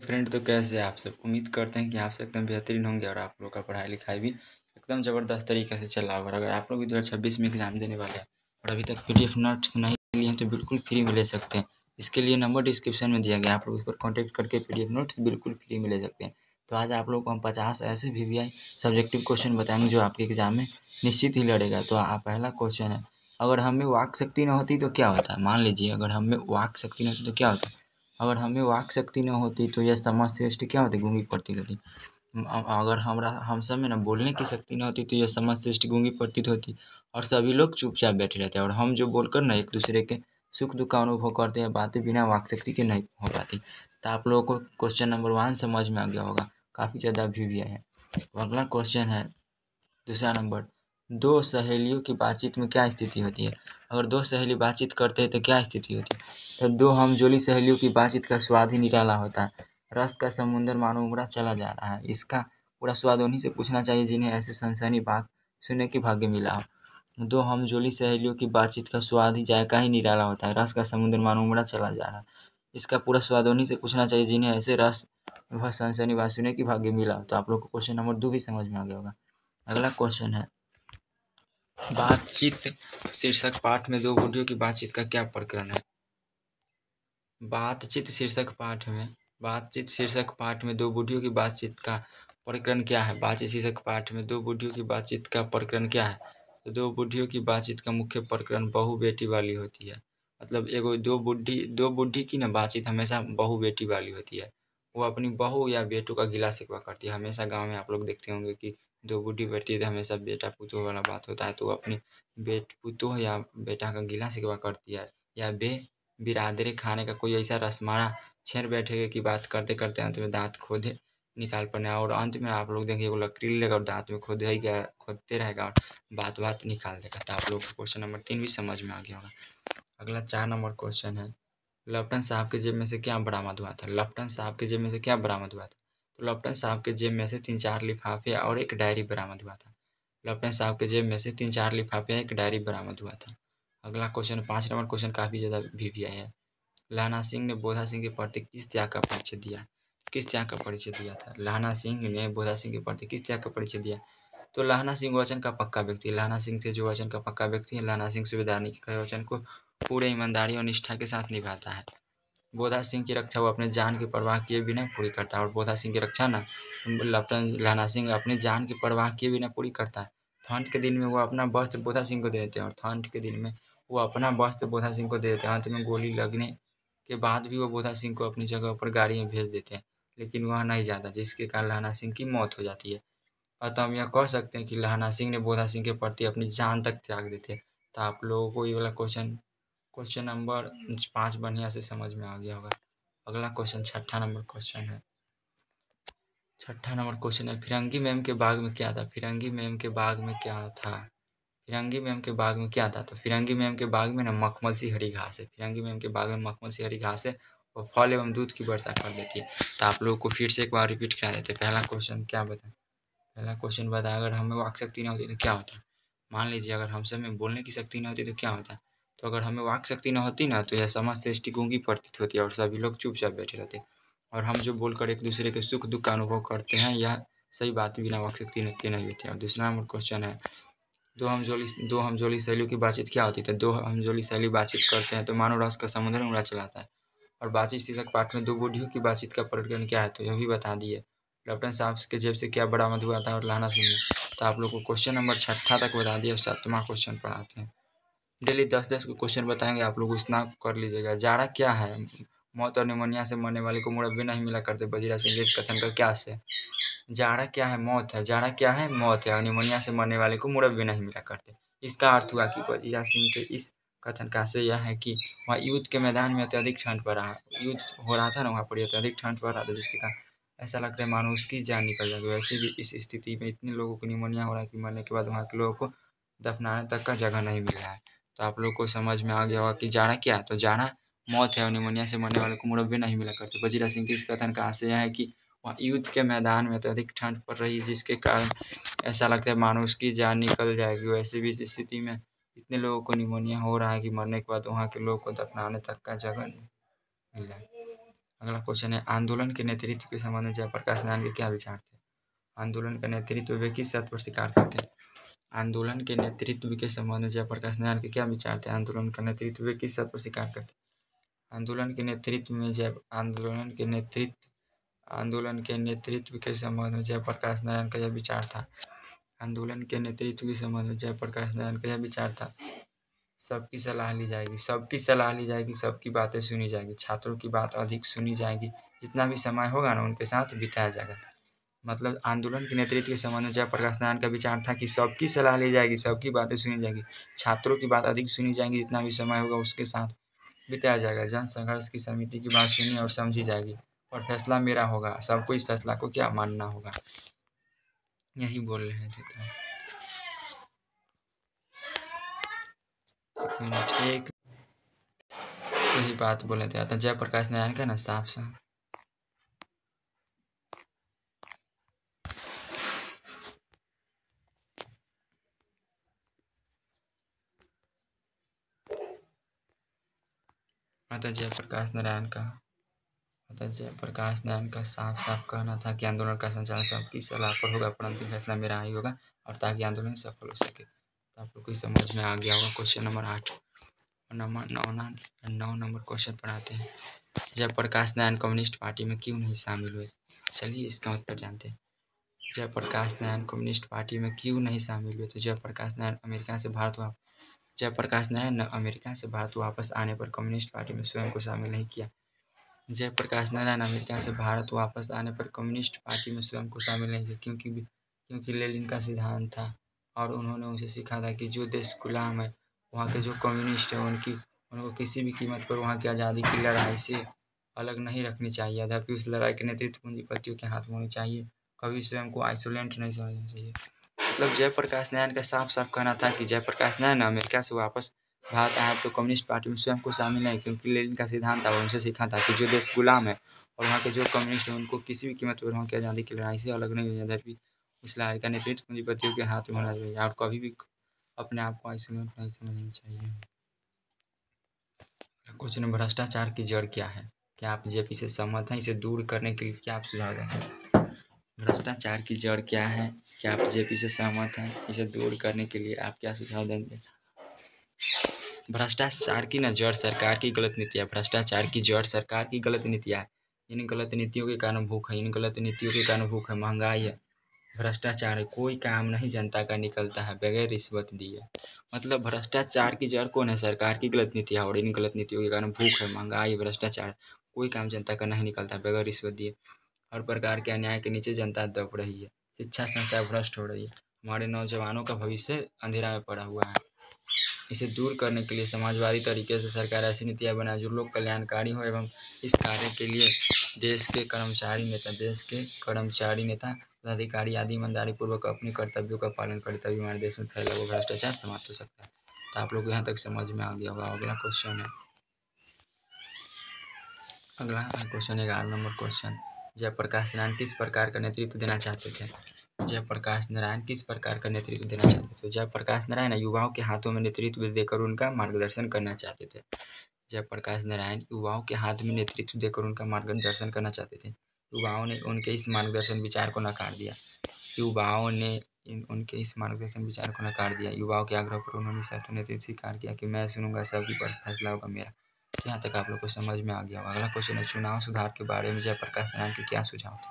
Friend, तो कैसे हैं आप सब। उम्मीद करते हैं कि आप सब एकदम बेहतरीन होंगे और आप लोग का पढ़ाई लिखाई भी एकदम ज़बरदस्त तरीके से चल रहा होगा। अगर आप लोग भी 2026 में एग्ज़ाम देने वाले हैं और अभी तक PDF नोट्स नहीं लिए हैं तो बिल्कुल फ्री में ले सकते हैं। इसके लिए नंबर डिस्क्रिप्शन में दिया गया है, आप लोग उस पर कॉन्टैक्ट करके PDF नोट्स बिल्कुल फ्री में ले सकते हैं। तो आज आप लोग को हम 50 ऐसे VVI सब्जेक्टिव क्वेश्चन बताएंगे जो आपके एग्ज़ाम में निश्चित ही लड़ेगा। तो पहला क्वेश्चन है, अगर हम में वाक शक्ति न होती तो क्या होता है। मान लीजिए, अगर हम में वाक शक्ति न होती तो क्या होता है। अगर हमें वाक शक्ति न होती तो यह समाज श्रेष्ठ क्या होती, गूंगी पड़ती होती। अगर हम सब में ना बोलने की शक्ति न होती तो यह समाज श्रेष्ठ गूंगी पड़ती होती और सभी लोग चुपचाप बैठे रहते हैं। और हम जो बोलकर ना एक दूसरे के सुख दुख का अनुभव करते हैं, बातें बिना वाक शक्ति के नहीं हो पाती। तो आप लोगों को क्वेश्चन नंबर 1 समझ में आ गया होगा, काफ़ी ज़्यादा VVI है। अगला क्वेश्चन है दूसरा नंबर, दो सहेलियों की बातचीत में क्या स्थिति होती है। अगर दो सहेली बातचीत करते हैं तो क्या स्थिति होती है। तो दो हमजोली सहेलियों की बातचीत का स्वाद ही निराला होता है। रस का समुंदर मानो उमड़ा चला जा रहा है। इसका पूरा स्वाद उन्हीं से पूछना चाहिए जिन्हें ऐसे सनसनी बात सुनने की भाग्य मिला हो। दो हमजोली सहेलियों की बातचीत का स्वाद ही जायका ही निराला होता है। रस का समुंदर मानो उमड़ा चला जा रहा है। इसका पूरा स्वाद उन्हीं से पूछना चाहिए जिन्हें ऐसे रस वह सनसनी बात सुनने की भाग्य मिला। तो आप लोग को क्वेश्चन नंबर 2 भी समझ में आ गया होगा। अगला क्वेश्चन है, बातचीत शीर्षक पाठ में दो बुढ़ियों की बातचीत का क्या प्रकरण है। बातचीत शीर्षक पाठ में दो बुढ़ियों की बातचीत का प्रकरण क्या है। बातचीत शीर्षक पाठ में दो बुढ़ियों की बातचीत का प्रकरण क्या है। तो दो बुढ़ियों की बातचीत का मुख्य प्रकरण बहू बेटी वाली होती है। मतलब एगो दो बुढ़ी की ना बातचीत हमेशा बहू बेटी वाली होती है। वो अपनी बहू या बेटों का गिला शिकवा करती है। हमेशा गांव में आप लोग देखते होंगे कि दो बुढ़ी बैठती है तो हमेशा बेटा पुतोह वाला बात होता है। तो वो अपनी पुतोह या बेटा का गिला शिकवा करती है, या बिरादरी खाने का कोई ऐसा रस्माना छेड़ बैठेगा कि बात करते करते अंत में दांत खोदे निकाल पड़ना। और अंत में आप लोग देखेंगे वो लकड़ी लेगा और दांत में खोदते रहेगा और बात बात निकाल देगा। तो आप लोग को क्वेश्चन नंबर 3 भी समझ में आ गया होगा। अगला 4 नंबर क्वेश्चन है, लपटन साहब के जेब में से क्या बरामद हुआ था। लपटन साहब के जेब में से क्या बरामद हुआ था। तो लपटन साहब के जेब में से 3-4 लिफाफे और एक डायरी बरामद हुआ था। लपटन साहब के जेब में से 3-4 लिफाफे एक डायरी बरामद हुआ था। अगला क्वेश्चन 5 नंबर क्वेश्चन काफ़ी ज़्यादा VVI है। लहना सिंह ने बोधा सिंह के प्रति किस त्याग का परिचय दिया। किस त्याग का परिचय दिया था। लहना सिंह ने बोधा सिंह के प्रति किस त्याग का परिचय दिया। तो लहना सिंह वचन का पक्का व्यक्ति है। लहना सिंह थे जो वचन का पक्का व्यक्ति है। लहना सिंह सूबेदारनी के कहे वचन को पूरे ईमानदारी और निष्ठा के साथ निभाता है। बोधा सिंह की रक्षा वो अपने जान की परवाह किए बिना पूरी करता है। और बोधा सिंह की रक्षा ना लहना सिंह अपनी जान की परवाह किए बिना पूरी करता है। ठंड के दिन में वो अपना वस्त्र बोधा सिंह को दे देते हैं और ठंड के दिन में वो अपना वस्त्र बोधा सिंह को दे देते हैं। अंत में गोली लगने के बाद भी वो बोधा सिंह को अपनी जगह पर गाड़ी में भेज देते हैं, लेकिन वह नहीं जाता, जिसके कारण लहना सिंह की मौत हो जाती है। अतः हम यह कह सकते हैं कि लहना सिंह ने बोधा सिंह के प्रति अपनी जान तक त्याग दी थी। तो आप लोगों को ये वाला क्वेश्चन नंबर 5 बढ़िया से समझ में आ गया होगा। अगला क्वेश्चन 6ठा नंबर क्वेश्चन है। 6ठा नंबर क्वेश्चन है, फिरंगी मैम के बाग में क्या था। फिरंगी मैम के बाग में क्या था। फिरंगी मैम के बाग में क्या था। तो फिरंगी मैम के बाग में ना मखमल सी हरी घास है। फिरंगी मैम के बाग में मखमल सी हरी घास है और फल एवं दूध की वर्षा कर देती है। तो आप लोगों को फिर से एक बार रिपीट करा देते हैं। पहला क्वेश्चन क्या बताएं। पहला क्वेश्चन बताया, अगर हमें वाक शक्ति न होती तो क्या होता। मान लीजिए, अगर हम सब में बोलने की शक्ति न होती तो क्या होता। तो अगर हमें वाक शक्ति न होती ना तो यह समाज श्रेष्ठी गूंगी प्रतीत होती है और सभी लोग चुपचाप बैठे रहते। और हम जो बोलकर एक दूसरे के सुख दुख का अनुभव करते हैं, यह सही बात बिना वाक शक्ति के नहीं होती है। और दूसरा नंबर क्वेश्चन है, दो हमजोली सहेलियों की बातचीत क्या होती है। दो हमजोली सहेली बातचीत करते हैं तो मानो रस का समुद्र उड़ा चलाता है। और बातचीत शीर्षक पाठ में दो बूढ़ियों की बातचीत का प्रकरण क्या है, तो यह भी बता दिए। लपटन साहब के जेब से क्या बरामद हुआ था और लहना सिंह ने। तो आप लोग को क्वेश्चन नंबर 6ठा तक बता दिया। 7वां क्वेश्चन पढ़ाते हैं। डेली 10-10 को क्वेश्चन बताएंगे, आप लोग उतना कर लीजिएगा। जाड़ा क्या है। मौत और निमोनिया से मरने वाले को मुरब्बे नहीं मिला करते। बजीरा सिंह के इस कथन का क्या से। जाड़ा क्या है, मौत है। जाड़ा क्या है, मौत है। और निमोनिया से मरने वाले को मुरब्बे नहीं मिला करते। इसका अर्थ हुआ कि बजीरा सिंह के इस कथन का आशय यह है कि वहाँ युद्ध के मैदान में अत्यधिक ठंड पड़ रहा, युद्ध हो रहा था ना, वहाँ पर अत्यधिक ठंड पड़ रहा था, जिसके कारण ऐसा लगता है मानो उसकी जान निकल जाएगी। वैसे भी इस स्थिति में इतने लोगों को निमोनिया हो रहा है कि मरने के बाद वहाँ के लोगों को दफनाने तक का जगह नहीं मिल रहा है। तो आप लोग को समझ में आ गया होगा कि जाड़ा क्या है। तो जाड़ा मौत है और निमोनिया से मरने वाले को मुरब्बे नहीं मिला करते। बजीरा सिंह के इस कथन का आशय यह है कि वहाँ युद्ध के मैदान में अत्यधिक ठंड पड़ रही है, जिसके कारण ऐसा लगता है मानो उसकी जान निकल जाएगी। वैसे भी इस स्थिति में इतने लोगों को निमोनिया हो रहा है कि मरने के बाद वहाँ के लोगों को दफनाने तक का जगह नहीं मिल रहा है। अगला क्वेश्चन है, आंदोलन के नेतृत्व के संबंध में जयप्रकाश नारायण के क्या विचार थे? आंदोलन का नेतृत्व वे किस शर्त पर स्वीकार करते हैं? आंदोलन के नेतृत्व के संबंध में जयप्रकाश नारायण के क्या विचार थे? आंदोलन का नेतृत्व वे किस शर्त पर स्वीकार करते हैं? आंदोलन के नेतृत्व के संबंध में जयप्रकाश नारायण का यह विचार था। आंदोलन के नेतृत्व के संबंध में जयप्रकाश नारायण का यह विचार था, सबकी सलाह ली जाएगी, सबकी बातें सुनी जाएगी, छात्रों की बात अधिक सुनी जाएगी, जितना भी समय होगा ना उनके साथ बिताया जाएगा। मतलब आंदोलन के नेतृत्व के संबंध में जयप्रकाश नारायण का विचार था कि सबकी सलाह ली जाएगी, सबकी बातें सुनी जाएगी, छात्रों की बात अधिक सुनी जाएगी, जितना भी समय होगा उसके साथ बिताया जाएगा। जन संघर्ष की समिति की बात सुनी और समझी जाएगी और फैसला मेरा होगा, सबको इस फैसला को क्या मानना होगा, यही बोल रहे थे। एक तो ही बात बोले थे तो जयप्रकाश नारायण का ना साफ साफ जयप्रकाश नारायण का साफ साफ कहना था कि आंदोलन का संचालन सबकी सलाह पर होगा, परंतु फैसला मेरा ही होगा, और ताकि आंदोलन सफल हो सके। तो आप लोग को समझ में आ गया होगा। क्वेश्चन नंबर 8 9 नंबर क्वेश्चन पढ़ाते हैं। जयप्रकाश नारायण कम्युनिस्ट पार्टी में क्यों नहीं शामिल हुए? चलिए इसका उत्तर जानते हैं। जयप्रकाश नारायण कम्युनिस्ट पार्टी में क्यों नहीं शामिल हुए? तो जयप्रकाश नारायण अमेरिका से भारत वापस आने पर कम्युनिस्ट पार्टी में स्वयं को शामिल नहीं किया। जयप्रकाश नारायण अमेरिका से भारत वापस आने पर कम्युनिस्ट पार्टी में स्वयं को शामिल नहीं किया, क्योंकि लेनिन का सिद्धांत था और उन्होंने उसे सीखा था कि जो देश गुलाम है वहाँ के जो कम्युनिस्ट हैं उनको किसी भी कीमत पर वहाँ की आज़ादी की लड़ाई से अलग नहीं रखनी चाहिए। यद्यपि उस लड़ाई के नेतृत्व पूंजीपतियों के हाथ में होनी चाहिए, कभी स्वयं को आइसोलेट नहीं समझना चाहिए। मतलब जयप्रकाश नारायण का साफ साफ कहना था कि जयप्रकाश नारायण अमेरिका से वापस भारत आया तो कम्युनिस्ट पार्टी में स्वयं को शामिल नहीं, क्योंकि लेनिन का सिद्धांत था और उनसे सीखा था कि जो देश गुलाम है और वहाँ के जो कम्युनिस्ट हैं उनको किसी भी कीमत पर वहाँ की आज़ादी की लड़ाई से अलग नहीं हो जाता। यद्यपि उस लड़ाई का नेतृत्व पूंजीपतियों के हाथ में होना चाहिए और कभी भी अपने आप को आइसोलेट नहीं समझना चाहिए। क्वेश्चन, भ्रष्टाचार की जड़ क्या है? क्या आप जेपी से सहमत हैं? इसे दूर करने के लिए क्या आप सुझाव देंगे? भ्रष्टाचार की जड़ क्या है? क्या आप जेपी से सहमत हैं? इसे दूर करने के लिए आप क्या सुझाव देंगे? भ्रष्टाचार की ना जड़ सरकार की गलत नीतियाँ। भ्रष्टाचार की जड़ सरकार की गलत नीतियाँ। इन गलत नीतियों के कारण भूख है, महंगाई है, भ्रष्टाचार है। कोई काम नहीं जनता का निकलता है बगैर रिश्वत दिए। मतलब भ्रष्टाचार की जड़ कौन है? सरकार की गलत नीतियाँ, और इन गलत नीतियों के कारण भूख है, महंगाई, भ्रष्टाचार, कोई काम जनता का नहीं निकलता बगैर रिश्वत दिए। हर प्रकार के अन्याय के नीचे जनता दब रही है, शिक्षा संस्था भ्रष्ट हो रही है, हमारे नौजवानों का भविष्य अंधेरा में पड़ा हुआ है। इसे दूर करने के लिए समाजवादी तरीके से सरकार ऐसी नीतियाँ बनाए जो लोक कल्याणकारी हो एवं इस कार्य के लिए देश के कर्मचारी नेता पदाधिकारी आदि ईमानदारी पूर्वक अपने कर्तव्यों का पालन करे, तभी हमारे देश में फैला हुआ भ्रष्टाचार समाप्त हो सकता है। तो आप लोग यहाँ तक समझ में आ गया होगा। अगला क्वेश्चन है 11 नंबर क्वेश्चन। जयप्रकाश नारायण किस प्रकार का नेतृत्व देना चाहते थे? जयप्रकाश नारायण किस प्रकार का नेतृत्व देना चाहते थे? जयप्रकाश नारायण युवाओं के हाथों में नेतृत्व देकर उनका मार्गदर्शन करना चाहते थे। जयप्रकाश नारायण युवाओं के हाथ में नेतृत्व देकर उनका मार्गदर्शन करना चाहते थे। युवाओं ने उनके इस मार्गदर्शन विचार को नकार दिया। युवाओं के आग्रह पर उन्होंने सत्य नेतृत्व स्वीकार किया कि मैं सुनूंगा, सबकी पर फैसला होगा मेरा। यहाँ तक आप लोग को समझ में आ गया होगा। अगला क्वेश्चन है, चुनाव सुधार के बारे में जयप्रकाश नारायण के क्या सुझाव थे?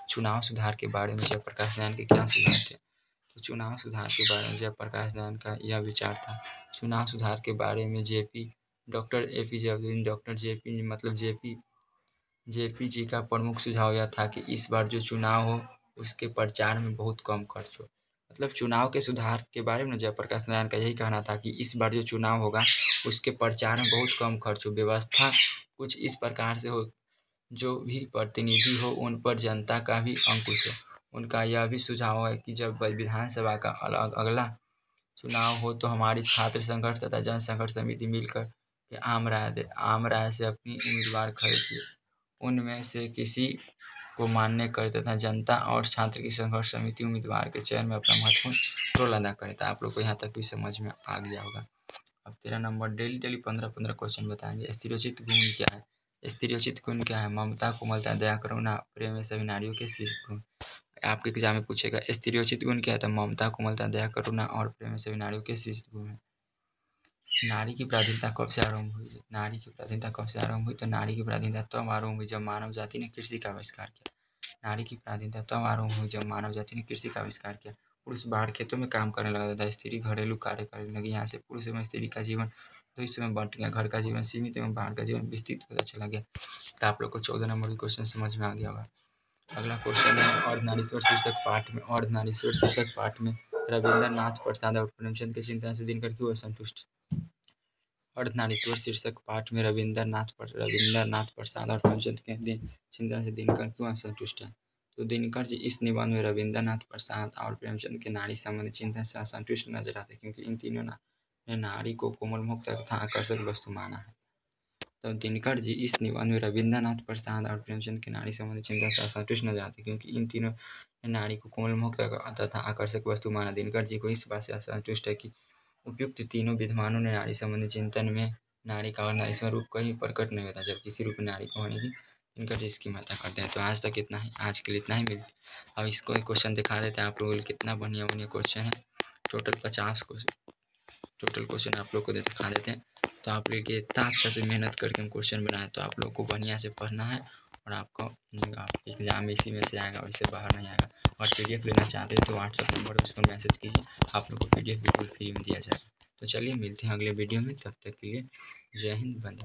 चुनाव सुधार के बारे में जयप्रकाश नारायण के क्या सुझाव थे? तो चुनाव सुधार के बारे में जयप्रकाश नारायण का यह विचार था। चुनाव सुधार के बारे में डॉक्टर जेपी जी का प्रमुख सुझाव यह था कि इस बार जो चुनाव हो उसके प्रचार में बहुत कम खर्च हो। मतलब चुनाव के सुधार के बारे में जयप्रकाश नारायण का यही कहना था कि इस बार जो चुनाव होगा उसके प्रचार में बहुत कम खर्च हो, व्यवस्था कुछ इस प्रकार से हो जो भी प्रतिनिधि हो उन पर जनता का भी अंकुश हो। उनका यह भी सुझाव है कि जब विधानसभा का अगला चुनाव हो तो हमारी छात्र संघर्ष तथा जन संघर्ष समिति मिलकर के आम राय से अपनी उम्मीदवार खरीदिए, उनमें से किसी को मान्य करे तथा जनता और छात्र की संघर्ष समिति उम्मीदवार के चयन में अपना महत्वपूर्ण रोल अदा करे। तो आप लोग को यहाँ तक भी समझ में आ गया होगा। अब 13 नंबर, डेली 15 क्वेश्चन बताएंगे। स्थिरोचित घूर्णन क्या है? स्त्रीयोचित गुण क्या है? ममता, कोमलता, दया, करुणा, प्रेम में सभी नारियों के शीर्ष गुण। आपके एग्जाम में पूछेगा स्त्रीयोचित गुण क्या है? तो ममता, कोमलता, दया, करुणा और प्रेम में सभी नारियों के शीर्ष गुण है। नारी की प्राधीनता कब से आरंभ हुई? नारी की प्राधीनता कब से आरंभ हुई? तो नारी की प्राधीनता तब आरंभ हुई जब मानव जाति ने कृषि का आविष्कार किया। नारी की प्राधीनता तब आरंभ हुई जब मानव जाति ने कृषि का आविष्कार किया। पुरुष बाहर खेतों में काम करने लगा था, स्त्री घरेलू कार्य करने लगी। यहाँ से पुरुष एवं स्त्री का जीवन दो हिस्सों में बंट गया, घर का जीवन सीमित एवं बाहर का जीवन विस्तृत होता चला गया। तो आप लोग को 14 नंबर का क्वेश्चन समझ में आ गया होगा। अगला क्वेश्चन है अर्धनारीश्वर शीर्षक पाठ में। अर्धनारीश्वर शीर्षक पाठ में रविंद्रनाथ प्रसाद और प्रेमचंद के चिंतन से दिनकर क्यों असंतुष्ट? अर्धनारीश्वर शीर्षक पाठ में रविंद्रनाथ प्रसाद और प्रेमचंद के चिंतन से दिनकर क्यों असंतुष्ट है? तो दिनकर जी इस निबंध में रविंद्रनाथ प्रसाद और प्रेमचंद के नारी संबंधी चिंतन से असंतुष्ट नजर आते, क्योंकि इन तीनों ने नारी को कोमल, मुक्त तथा आकर्षक वस्तु माना है। तो दिनकर जी इस निबंध में रविंद्रनाथ प्रसाद और प्रेमचंद के नारी संबंधी चिंतन से असंतुष्ट नजर आते, क्योंकि इन तीनों ने नारी को कोमल, मुक्त तथा आकर्षक वस्तु माना। दिनकर जी को इस बात से असंतुष्ट है कि उपयुक्त तीनों विद्वानों ने नारी संबंधी चिंतन में नारी का वर्णनात्मक रूप कहीं प्रकट नहीं होता, जब किसी रूप में नारी को होने की इनका इसकी महत्ता करते हैं। तो आज तक इतना ही, आज के लिए इतना ही मिलते। अब इसको एक क्वेश्चन दिखा देते हैं आप लोगों को, कितना बढ़िया बढ़िया क्वेश्चन है। टोटल 50 क्वेश्चन, टोटल क्वेश्चन आप लोग को दिखा देते हैं। तो आप लोग इतना अच्छा से मेहनत करके हम क्वेश्चन बनाए, तो आप लोग को बढ़िया से पढ़ना है और आपको एग्जाम इसी में से आएगा और इससे बाहर नहीं आएगा। और PDF लेना चाहते हैं तो व्हाट्सएप नंबर उस पर मैसेज कीजिए, आप लोग को PDF बिल्कुल फ्री में दिया जाएगा। तो चलिए मिलते हैं अगले वीडियो में, तब तक के लिए जय हिंद, वंदे।